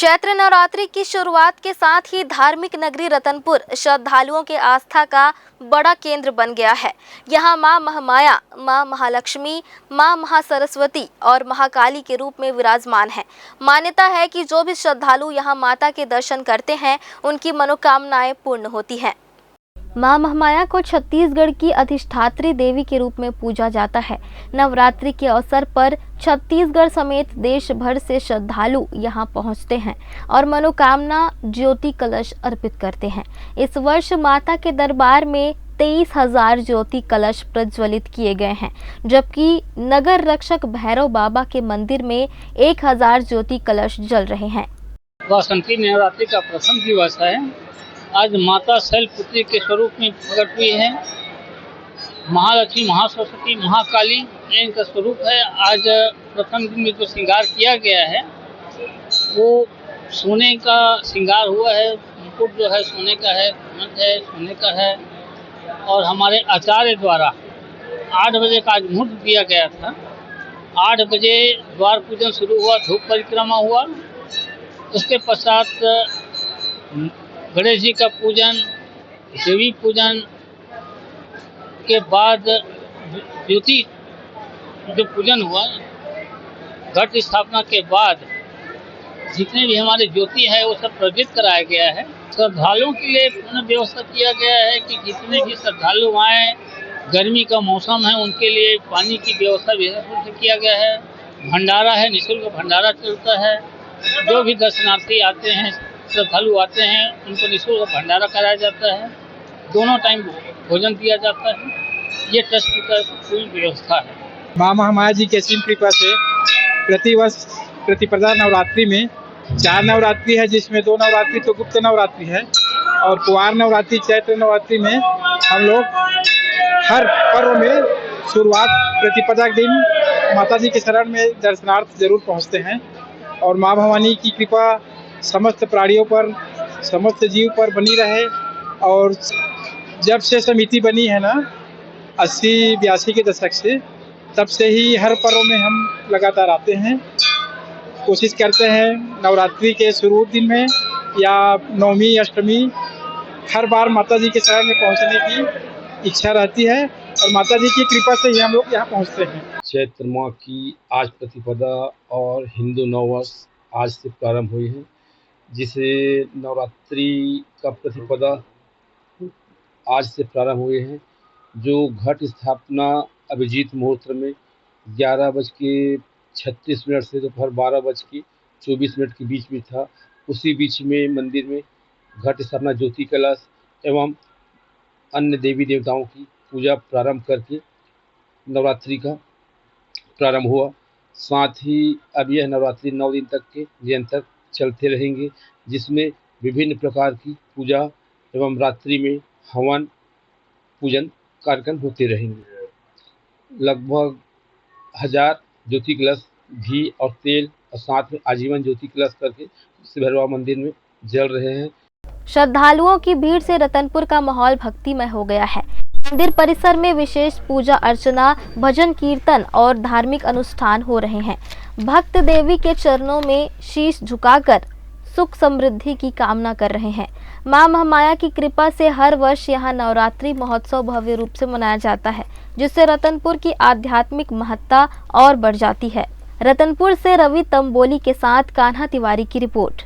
चैत्र नवरात्रि की शुरुआत के साथ ही धार्मिक नगरी रतनपुर श्रद्धालुओं के आस्था का बड़ा केंद्र बन गया है। यहाँ मां महामाया, मां महालक्ष्मी, मां महासरस्वती और महाकाली के रूप में विराजमान है। मान्यता है कि जो भी श्रद्धालु यहाँ माता के दर्शन करते हैं उनकी मनोकामनाएं पूर्ण होती हैं। मां महामाया को छत्तीसगढ़ की अधिष्ठात्री देवी के रूप में पूजा जाता है। नवरात्रि के अवसर पर छत्तीसगढ़ समेत देश भर से श्रद्धालु यहां पहुंचते हैं और मनोकामना ज्योति कलश अर्पित करते हैं। इस वर्ष माता के दरबार में 23,000 ज्योति कलश प्रज्वलित किए गए हैं, जबकि नगर रक्षक भैरव बाबा के मंदिर में 1,000 ज्योति कलश जल रहे हैं। वासंती नवरात्रि का प्रथम दिवस है। आज माता शैलपुत्री के स्वरूप में प्रकट हुई है। महालक्ष्मी, महासरस्वती, महाकाली इनका स्वरूप है। आज प्रथम दिन में जो श्रृंगार किया गया है वो सोने का श्रृंगार हुआ है। मुकुट जो है सोने का है, घंट है सोने का है। और हमारे आचार्य द्वारा 8 बजे का आज मुहूर्त दिया गया था। 8 बजे द्वार पूजन शुरू हुआ, धूप परिक्रमा हुआ। उसके पश्चात गणेश जी का पूजन, देवी पूजन के बाद ज्योति जो पूजन हुआ, घट स्थापना के बाद जितने भी हमारे ज्योति है वो सब प्रज्वलित कराया गया है। श्रद्धालुओं के लिए पूर्ण व्यवस्था किया गया है कि जितने भी श्रद्धालु आए, गर्मी का मौसम है उनके लिए पानी की व्यवस्था विशेष रूप से किया गया है। भंडारा है, निःशुल्क भंडारा चलता है। जो भी दर्शनार्थी आते हैं, श्रद्धालु आते हैं, उनको निःशुल्क भंडारा कराया जाता है। दोनों टाइम भोजन दिया जाता है। ये ट्रस्ट की तरफ पूरी व्यवस्था है। मां महामाया जी की असीम कृपा से प्रतिवर्ष प्रतिपदा नवरात्रि में 4 नवरात्रि है, जिसमें 2 नवरात्रि तो गुप्त नवरात्रि है और कुवार नवरात्रि, चैत्र नवरात्रि में हम लोग हर पर्व में शुरुआत प्रतिपदा के दिन माता जी के शरण में दर्शनार्थ जरूर पहुंचते हैं। और मां भवानी की कृपा समस्त प्राणियों पर, समस्त जीव पर बनी रहे। और जब से समिति बनी है ना 80-82 के दशक से, तब से ही हर पर्व में हम लगातार आते हैं। कोशिश करते हैं नवरात्रि के शुरू दिन में या नवमी, अष्टमी, हर बार माता जी के शरण में पहुंचने की इच्छा रहती है और माता जी की कृपा से ही हम लोग यहाँ पहुंचते हैं। चैत्र माह की आज प्रतिपदा और हिंदू नववर्ष आज से प्रारंभ हुई है, जिसे नवरात्रि का प्रतिपदा आज से प्रारंभ हुए हैं। जो घट स्थापना अभिजीत मुहूर्त में 11:36 से दोपहर 12:24 के बीच में था। उसी बीच में मंदिर में घट स्थापना, ज्योति कलश एवं अन्य देवी देवताओं की पूजा प्रारंभ करके नवरात्रि का प्रारंभ हुआ। साथ ही अब यह नवरात्रि 9 दिन तक के निरंतर चलते रहेंगे, जिसमें विभिन्न प्रकार की पूजा एवं रात्रि में हवन पूजन कार्यक्रम होते रहेंगे। लगभग 1000 ज्योति कलश घी और तेल और साथ में आजीवन ज्योति कलश करके भैरवा मंदिर में जल रहे हैं। श्रद्धालुओं की भीड़ से रतनपुर का माहौल भक्तिमय हो गया है। मंदिर परिसर में विशेष पूजा अर्चना, भजन कीर्तन और धार्मिक अनुष्ठान हो रहे हैं। भक्त देवी के चरणों में शीश झुकाकर सुख समृद्धि की कामना कर रहे हैं। मां महामाया की कृपा से हर वर्ष यहां नवरात्रि महोत्सव भव्य रूप से मनाया जाता है, जिससे रतनपुर की आध्यात्मिक महत्ता और बढ़ जाती है। रतनपुर से रवि तंबोली के साथ कान्हा तिवारी की रिपोर्ट।